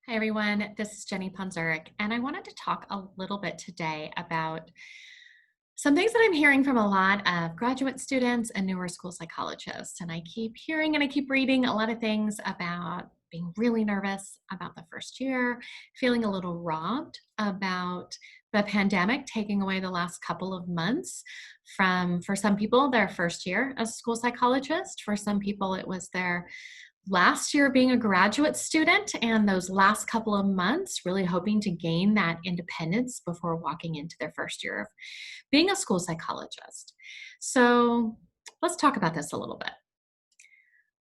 Hi, everyone. This is Jenny Ponzeric, and I wanted to talk a little bit today about some things that I'm hearing from a lot of graduate students and newer school psychologists. And I keep hearing and I keep reading a lot of things about being really nervous about the first year, feeling a little robbed about the pandemic taking away the last couple of months from, for some people, their first year as a school psychologist. For some people, it was their last year being a graduate student and those last couple of months really hoping to gain that independence before walking into their first year of being a school psychologist. So let's talk about this a little bit.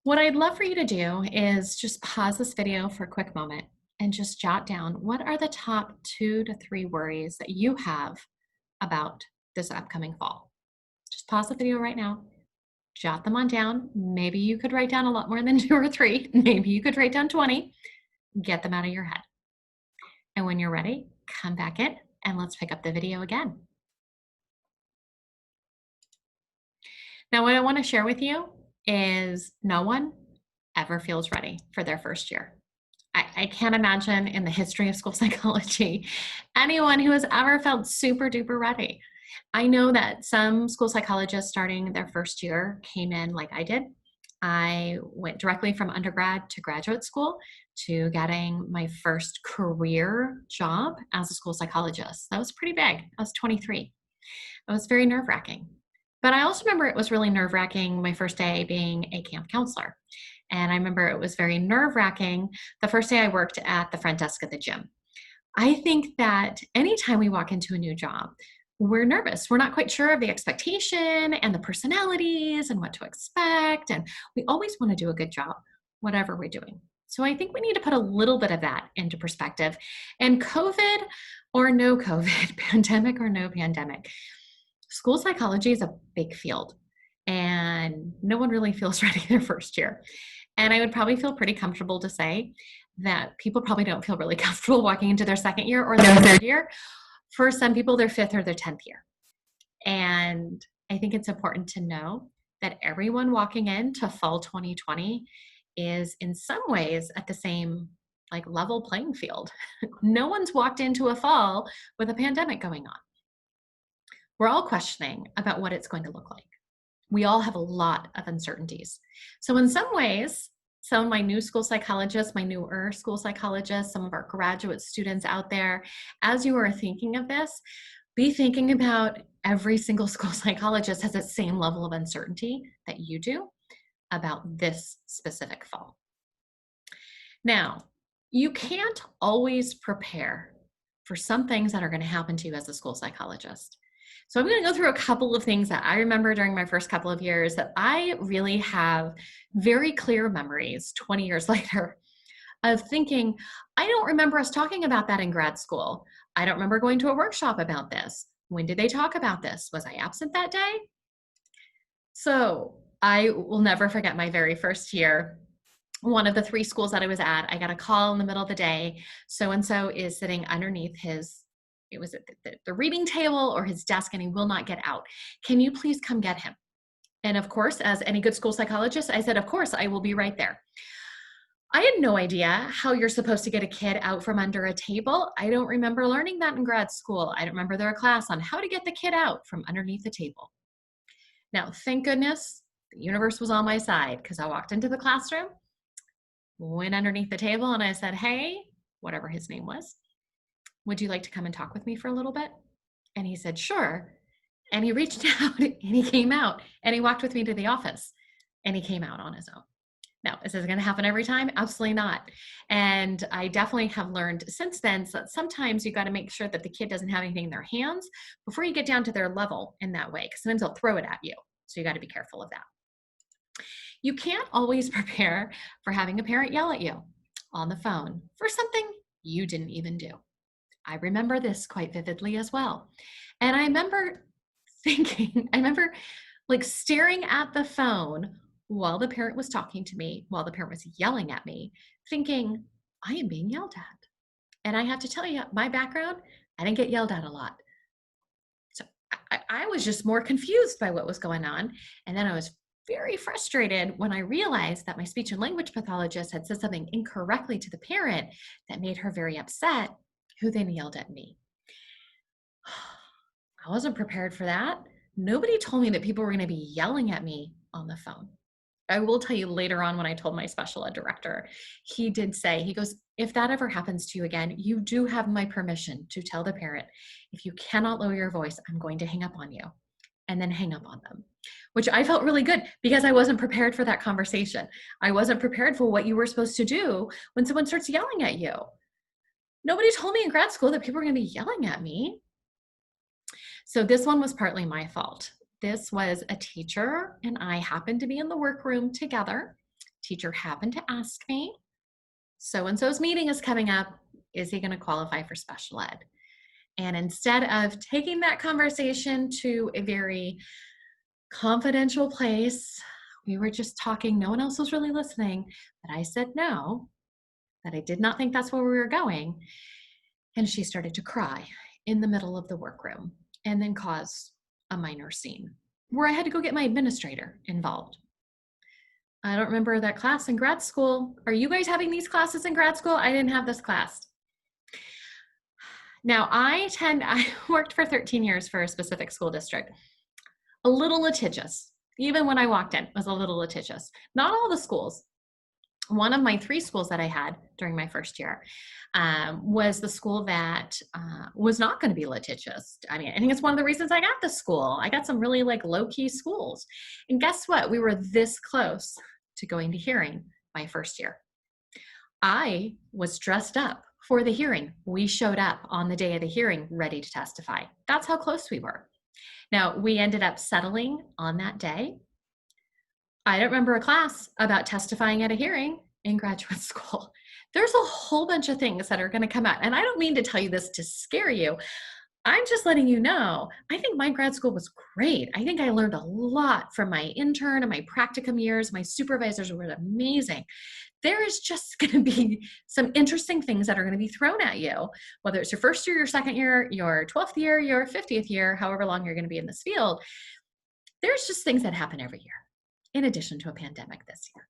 What I'd love for you to do is just pause this video for a quick moment and just jot down what are the top 2 to 3 worries that you have about this upcoming fall. Just pause the video right now, jot them on down. Maybe you could write down a lot more than 2 or 3. Maybe you could write down 20. Get them out of your head. And when you're ready, come back in and let's pick up the video again. Now, what I want to share with you is no one ever feels ready for their first year. I can't imagine in the history of school psychology anyone who has ever felt super duper ready. I know that some school psychologists starting their first year came in like I did. I went directly from undergrad to graduate school to getting my first career job as a school psychologist. That was pretty big. I was 23. It was very nerve wracking. But I also remember it was really nerve wracking my first day being a camp counselor. And I remember it was very nerve wracking the first day I worked at the front desk at the gym. I think that anytime we walk into a new job, we're nervous. We're not quite sure of the expectation and the personalities and what to expect. And we always want to do a good job, whatever we're doing. So I think we need to put a little bit of that into perspective. And COVID or no COVID, pandemic or no pandemic, school psychology is a big field and no one really feels ready their first year. And I would probably feel pretty comfortable to say that people probably don't feel really comfortable walking into their second year or their third year. For some people, their fifth or their 10th year. And I think it's important to know that everyone walking into fall 2020 is in some ways at the same like level playing field. No one's walked into a fall with a pandemic going on. We're all questioning about what it's going to look like. We all have a lot of uncertainties. So in some ways, some of my new school psychologists, my newer school psychologists, some of our graduate students out there, as you are thinking of this, be thinking about every single school psychologist has the same level of uncertainty that you do about this specific fall. Now, you can't always prepare for some things that are going to happen to you as a school psychologist. So I'm going to go through a couple of things that I remember during my first couple of years that I really have very clear memories 20 years later of thinking, I don't remember us talking about that in grad school. I don't remember going to a workshop about this. When did they talk about this? Was I absent that day? So I will never forget my very first year. One of the 3 schools that I was at, I got a call in the middle of the day. So-and-so is sitting underneath it was at the reading table or his desk and he will not get out. Can you please come get him? And of course, as any good school psychologist, I said, of course, I will be right there. I had no idea how you're supposed to get a kid out from under a table. I don't remember learning that in grad school. I don't remember there a class on how to get the kid out from underneath the table. Now, thank goodness the universe was on my side because I walked into the classroom, went underneath the table and I said, hey, whatever his name was, would you like to come and talk with me for a little bit? And he said, sure. And he reached out and he came out and he walked with me to the office and he came out on his own. Now, is this going to happen every time? Absolutely not. And I definitely have learned since then that sometimes you got to make sure that the kid doesn't have anything in their hands before you get down to their level in that way, because sometimes they'll throw it at you. So you got to be careful of that. You can't always prepare for having a parent yell at you on the phone for something you didn't even do. I remember this quite vividly as well. And I remember thinking, I remember like staring at the phone while the parent was talking to me, while the parent was yelling at me, thinking, I am being yelled at. And I have to tell you, my background, I didn't get yelled at a lot. So I was just more confused by what was going on. And then I was very frustrated when I realized that my speech and language pathologist had said something incorrectly to the parent that made her very upset, who then yelled at me. I wasn't prepared for that. Nobody told me that people were going to be yelling at me on the phone. I will tell you later on when I told my special ed director, he did say, he goes, if that ever happens to you again, you do have my permission to tell the parent, if you cannot lower your voice, I'm going to hang up on you, and then hang up on them, which I felt really good because I wasn't prepared for that conversation. I wasn't prepared for what you were supposed to do when someone starts yelling at you. Nobody told me in grad school that people were going to be yelling at me. So this one was partly my fault. This was a teacher and I happened to be in the workroom together. Teacher happened to ask me, so-and-so's meeting is coming up. Is he going to qualify for special ed? And instead of taking that conversation to a very confidential place, we were just talking, no one else was really listening, but I said no, that I did not think that's where we were going. And she started to cry in the middle of the workroom and then cause a minor scene where I had to go get my administrator involved. I don't remember that class in grad school. Are you guys having these classes in grad school? I didn't have this class. Now I worked for 13 years for a specific school district. A little litigious. Even when I walked in, it was a little litigious. Not all the schools. One of my 3 schools that I had during my first year was the school that was not going to be litigious. I mean, I think it's one of the reasons I got this school. I got some really like low-key schools. And guess what? We were this close to going to hearing my first year. I was dressed up for the hearing. We showed up on the day of the hearing ready to testify. That's how close we were. Now, we ended up settling on that day. I don't remember a class about testifying at a hearing in graduate school. There's a whole bunch of things that are going to come out. And I don't mean to tell you this to scare you. I'm just letting you know, I think my grad school was great. I think I learned a lot from my intern and my practicum years. My supervisors were amazing. There is just going to be some interesting things that are going to be thrown at you, whether it's your first year, your second year, your 12th year, your 50th year, however long you're going to be in this field. There's just things that happen every year, in addition to a pandemic this year.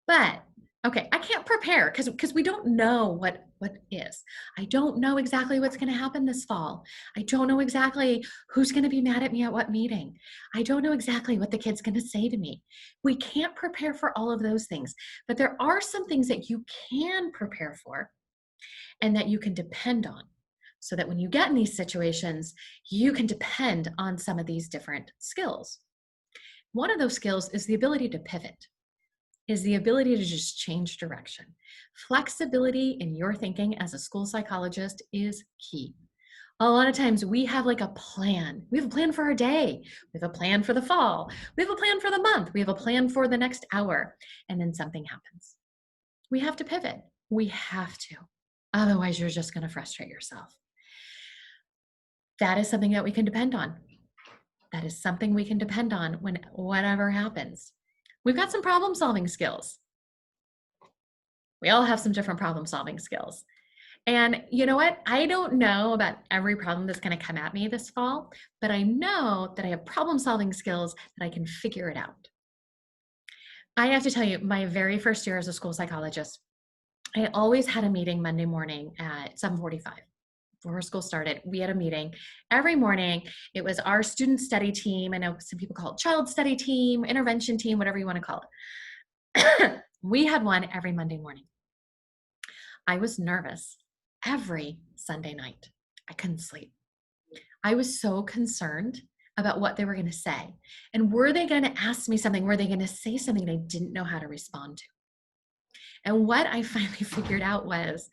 But okay, I can't prepare because we don't know what is. I don't know exactly what's going to happen this fall. I don't know exactly who's going to be mad at me at what meeting. I don't know exactly what the kid's going to say to me. We can't prepare for all of those things, but there are some things that you can prepare for and that you can depend on, so that when you get in these situations, you can depend on some of these different skills. One of those skills is the ability to pivot, is the ability to just change direction. Flexibility in your thinking as a school psychologist is key. A lot of times we have like a plan. We have a plan for our day. We have a plan for the fall. We have a plan for the month. We have a plan for the next hour. And then something happens. We have to pivot. We have to. Otherwise, you're just going to frustrate yourself. That is something that we can depend on. That is something we can depend on when whatever happens. We've got some problem solving skills. We all have some different problem solving skills. And you know what? I don't know about every problem that's going to come at me this fall, but I know that I have problem solving skills that I can figure it out. I have to tell you, my very first year as a school psychologist, I always had a meeting Monday morning at 7:45. Before school started, we had a meeting every morning. It was our student study team. I know some people call it child study team, intervention team, whatever you want to call it. We had one every Monday morning. I was nervous every Sunday night. I couldn't sleep. I was so concerned about what they were going to say. And were they going to ask me something? Were they going to say something I didn't know how to respond to? And what I finally figured out was,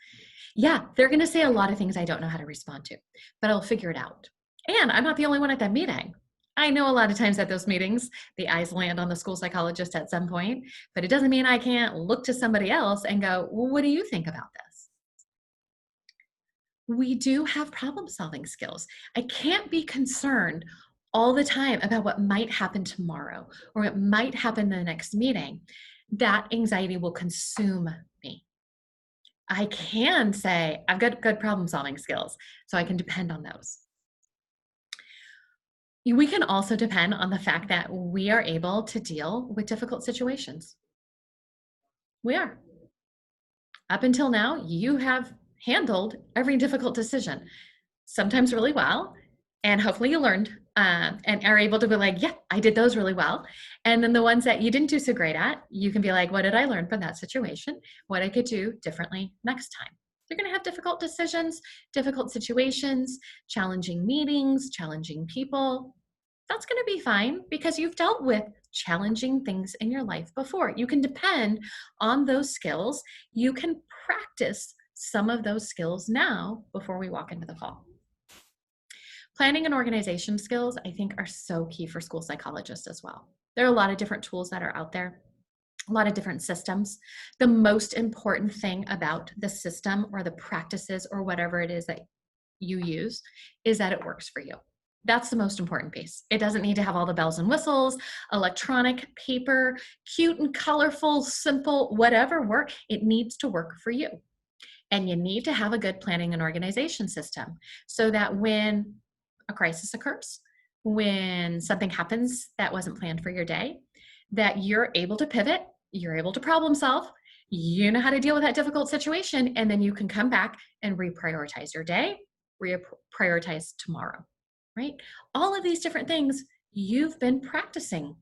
yeah, they're going to say a lot of things I don't know how to respond to, but I'll figure it out. And I'm not the only one at that meeting. I know a lot of times at those meetings, the eyes land on the school psychologist at some point, but it doesn't mean I can't look to somebody else and go, well, what do you think about this? We do have problem solving skills. I can't be concerned all the time about what might happen tomorrow or what might happen in the next meeting. That anxiety will consume me. I can say I've got good problem solving skills, so I can depend on those. We can also depend on the fact that we are able to deal with difficult situations. We are. Up until now, you have handled every difficult decision, sometimes really well. And hopefully you learned and are able to be like, yeah, I did those really well. And then the ones that you didn't do so great at, you can be like, what did I learn from that situation? What I could do differently next time. You're going to have difficult decisions, difficult situations, challenging meetings, challenging people. That's going to be fine because you've dealt with challenging things in your life before. You can depend on those skills. You can practice some of those skills now before we walk into the fall. Planning and organization skills, I think, are so key for school psychologists as well. There are a lot of different tools that are out there, a lot of different systems. The most important thing about the system or the practices or whatever it is that you use is that it works for you. That's the most important piece. It doesn't need to have all the bells and whistles, electronic, paper, cute and colorful, simple, whatever work. It needs to work for you. And you need to have a good planning and organization system so that when a crisis occurs, when something happens that wasn't planned for your day, that you're able to pivot, you're able to problem solve, you know how to deal with that difficult situation, and then you can come back and reprioritize your day, reprioritize tomorrow, right? All of these different things you've been practicing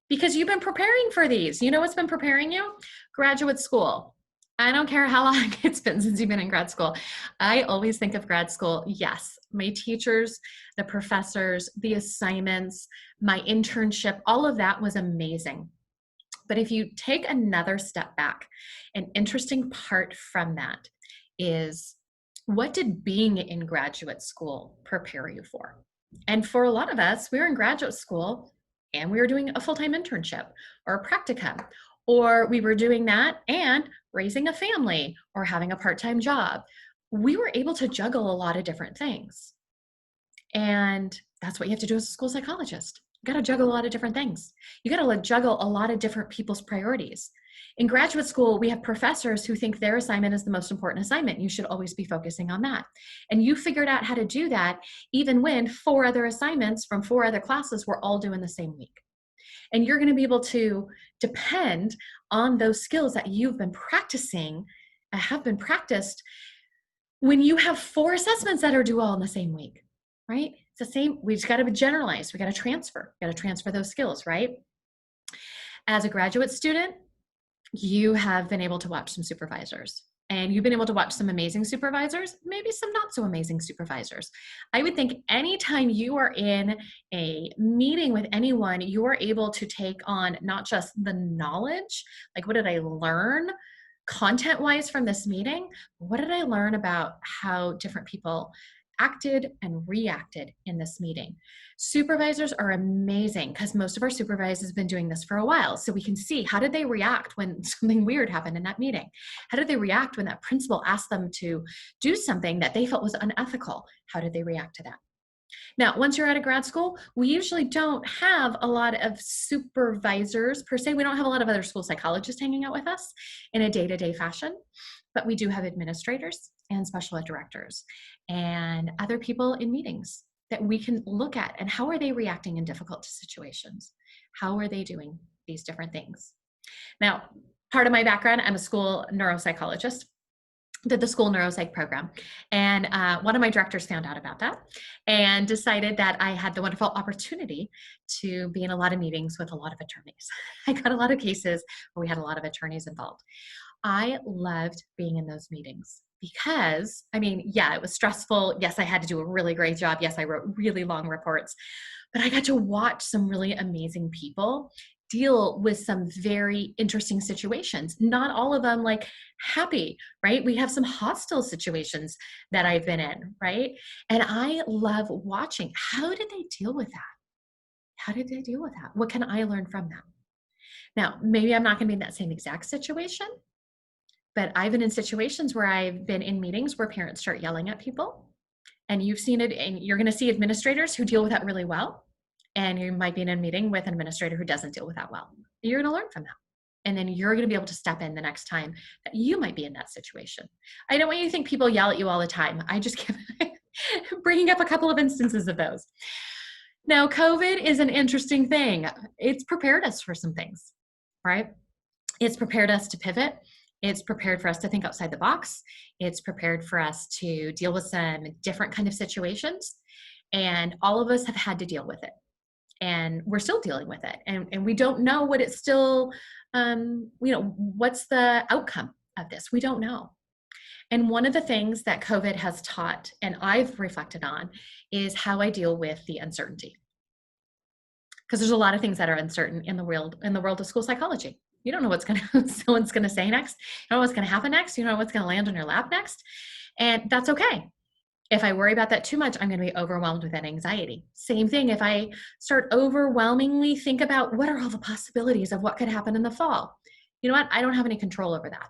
because you've been preparing for these. You know what's been preparing you? Graduate school. I don't care how long it's been since you've been in grad school. I always think of grad school. Yes, my teachers, the professors, the assignments, my internship, all of that was amazing. But if you take another step back, an interesting part from that is, what did being in graduate school prepare you for? And for a lot of us, we were in graduate school and we were doing a full-time internship or a practicum, or we were doing that and raising a family or having a part-time job. We were able to juggle a lot of different things. And that's what you have to do as a school psychologist. You got to juggle a lot of different things. You got to juggle a lot of different people's priorities. In graduate school, we have professors who think their assignment is the most important assignment. You should always be focusing on that. And you figured out how to do that even when 4 other assignments from 4 other classes were all due in the same week. And you're going to be able to depend on those skills that you've been practicing, have been practiced when you have 4 assessments that are due all in the same week, right? It's the same. We just got to be generalized. We got to transfer. We got to transfer those skills, right? As a graduate student, you have been able to watch some supervisors, and you've been able to watch some amazing supervisors, maybe some not so amazing supervisors. I would think anytime you are in a meeting with anyone, you are able to take on not just the knowledge, like what did I learn content-wise from this meeting, what did I learn about how different people acted and reacted in this meeting. Supervisors are amazing because most of our supervisors have been doing this for a while. So we can see, how did they react when something weird happened in that meeting? How did they react when that principal asked them to do something that they felt was unethical? How did they react to that? Now, once you're out of grad school, we usually don't have a lot of supervisors per se. We don't have a lot of other school psychologists hanging out with us in a day-to-day fashion, but we do have administrators and special ed directors and other people in meetings that we can look at, and how are they reacting in difficult situations? How are they doing these different things? Now, part of my background, I'm a school neuropsychologist, did the school neuropsych program. And one of my directors found out about that and decided that I had the wonderful opportunity to be in a lot of meetings with a lot of attorneys. I got a lot of cases where we had a lot of attorneys involved. I loved being in those meetings because, I mean, yeah, it was stressful. Yes, I had to do a really great job. Yes, I wrote really long reports, but I got to watch some really amazing people deal with some very interesting situations. Not all of them like happy, right? We have some hostile situations that I've been in, right? And I love watching, how did they deal with that? How did they deal with that? What can I learn from that? Now, maybe I'm not going to be in that same exact situation, but I've been in situations where I've been in meetings where parents start yelling at people, and you've seen it, and you're going to see administrators who deal with that really well. And you might be in a meeting with an administrator who doesn't deal with that well. You're going to learn from that. And then you're going to be able to step in the next time that you might be in that situation. I don't want you to think people yell at you all the time. I just keep bringing up a couple of instances of those. Now, COVID is an interesting thing. It's prepared us for some things, right? It's prepared us to pivot. It's prepared for us to think outside the box. It's prepared for us to deal with some different kind of situations. And all of us have had to deal with it. And we're still dealing with it. And we don't know what it's still, what's the outcome of this? We don't know. And one of the things that COVID has taught, and I've reflected on, is how I deal with the uncertainty. Because there's a lot of things that are uncertain in the world of school psychology. You don't know what's someone's gonna say next. You don't know what's gonna happen next. You don't know what's gonna land on your lap next. And that's okay. If I worry about that too much, I'm gonna be overwhelmed with that anxiety. Same thing if I start overwhelmingly think about what are all the possibilities of what could happen in the fall. You know what? I don't have any control over that.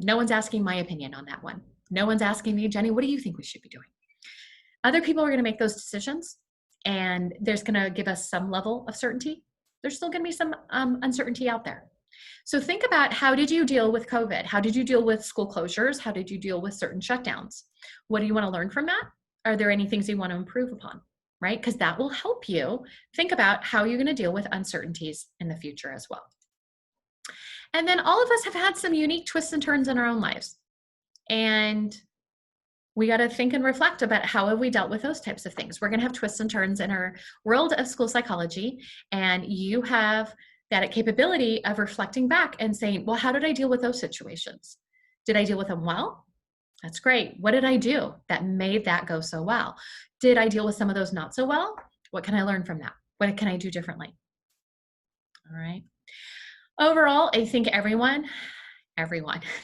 No one's asking my opinion on that one. No one's asking me, Jenny, what do you think we should be doing? Other people are going to make those decisions, and there's going to give us some level of certainty. There's still going to be some uncertainty out there. So think about, how did you deal with COVID? How did you deal with school closures? How did you deal with certain shutdowns? What do you want to learn from that? Are there any things you want to improve upon? Right? Because that will help you think about how you're going to deal with uncertainties in the future as well. And then all of us have had some unique twists and turns in our own lives. And we got to think and reflect about how have we dealt with those types of things. We're going to have twists and turns in our world of school psychology. And you have that capability of reflecting back and saying, well, how did I deal with those situations? Did I deal with them well? That's great. What did I do that made that go so well? Did I deal with some of those not so well? What can I learn from that? What can I do differently? All right. Overall, I think everyone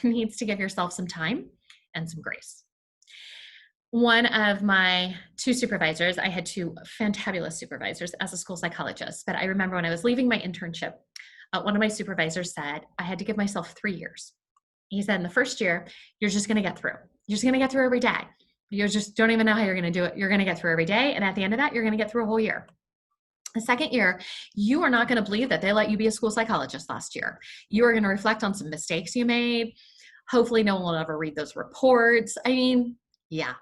needs to give yourself some time and some grace. One of my two supervisors, I had two fantabulous supervisors as a school psychologist, but I remember when I was leaving my internship, one of my supervisors said, I had to give myself 3 years. He said, in the first year, you're just going to get through. You're just going to get through every day. You just don't even know how you're going to do it. You're going to get through every day. And at the end of that, you're going to get through a whole year. The second year, you are not going to believe that they let you be a school psychologist last year. You are going to reflect on some mistakes you made. Hopefully no one will ever read those reports. I mean, yeah.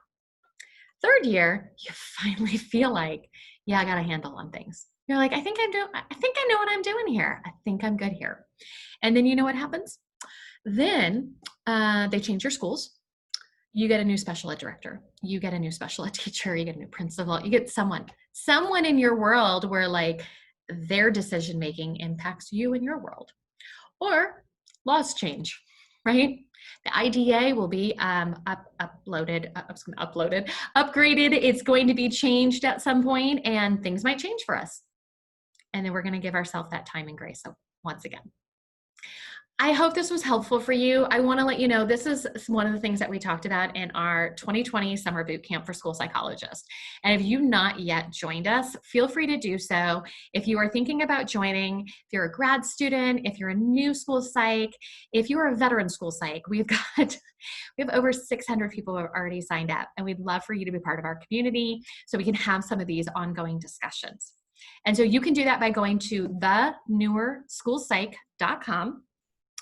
Third year, you finally feel like, yeah, I got a handle on things. You're like, I think I know what I'm doing here. I think I'm good here. And then you know what happens? Then they change your schools. You get a new special ed director. You get a new special ed teacher. You get a new principal. You get someone in your world where like their decision-making impacts you in your world. Or laws change, right? The IDA will be upgraded. It's going to be changed at some point, and things might change for us. And then we're going to give ourselves that time and grace. So once again, I hope this was helpful for you. I want to let you know this is one of the things that we talked about in our 2020 summer boot camp for school psychologists. And if you've not yet joined us, feel free to do so. If you are thinking about joining, if you're a grad student, if you're a new school psych, if you're a veteran school psych, we have over 600 people who have already signed up, and we'd love for you to be part of our community so we can have some of these ongoing discussions. And so you can do that by going to thenewerschoolpsych.com.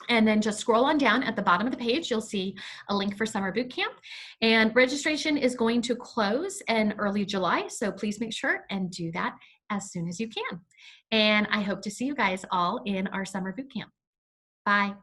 And then just scroll on down at the bottom of the page, you'll see a link for summer boot camp. And registration is going to close in early July, so please make sure and do that as soon as you can. And I hope to see you guys all in our summer boot camp. Bye.